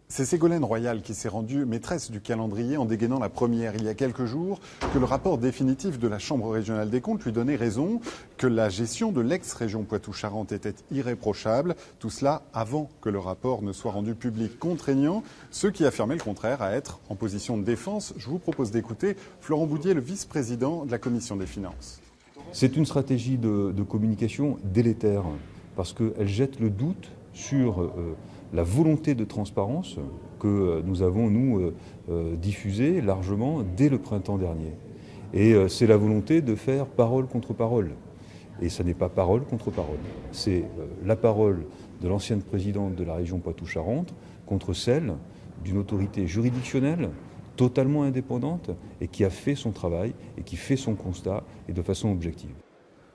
C'est Ségolène Royal qui s'est rendue maîtresse du calendrier en dégainant la première il y a quelques jours que le rapport définitif de la Chambre régionale des comptes lui donnait raison, que la gestion de l'ex-région Poitou-Charentes était irréprochable, tout cela avant que le rapport ne soit rendu public contraignant, ceux qui affirmaient le contraire à être en position de défense. Je vous propose d'écouter Florent Boudier, le vice-président de la Commission des finances. C'est une stratégie de communication délétère parce qu'elle jette le doute sur la volonté de transparence que nous avons, nous, diffusée largement dès le printemps dernier. Et c'est la volonté de faire parole contre parole. Et ce n'est pas parole contre parole. C'est la parole de l'ancienne présidente de la région Poitou-Charentes contre celle d'une autorité juridictionnelle totalement indépendante et qui a fait son travail et qui fait son constat et de façon objective.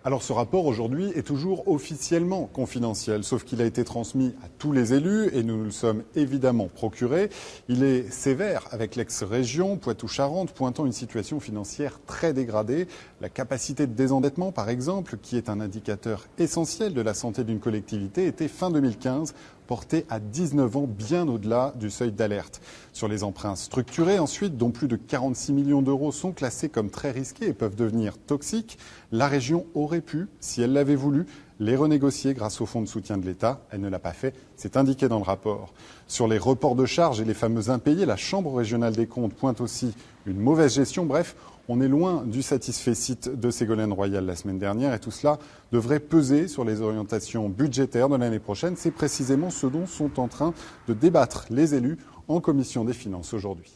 Alors ce rapport aujourd'hui est toujours officiellement confidentiel, sauf qu'il a été transmis à tous les élus et nous nous le sommes évidemment procuré. Il est sévère avec l'ex-région Poitou-Charentes, pointant une situation financière très dégradée. La capacité de désendettement, par exemple, qui est un indicateur essentiel de la santé d'une collectivité, était fin 2015 porté à 19 ans, bien au-delà du seuil d'alerte. Sur les emprunts structurés, ensuite, dont plus de 46 millions d'euros sont classés comme très risqués et peuvent devenir toxiques, la région aurait pu, si elle l'avait voulu, les renégocier grâce au fonds de soutien de l'État. Elle ne l'a pas fait, c'est indiqué dans le rapport. Sur les reports de charges et les fameux impayés, la Chambre régionale des comptes pointe aussi une mauvaise gestion. Bref, on est loin du satisfecit de Ségolène Royal la semaine dernière et tout cela devrait peser sur les orientations budgétaires de l'année prochaine. C'est précisément ce dont sont en train de débattre les élus en commission des finances aujourd'hui.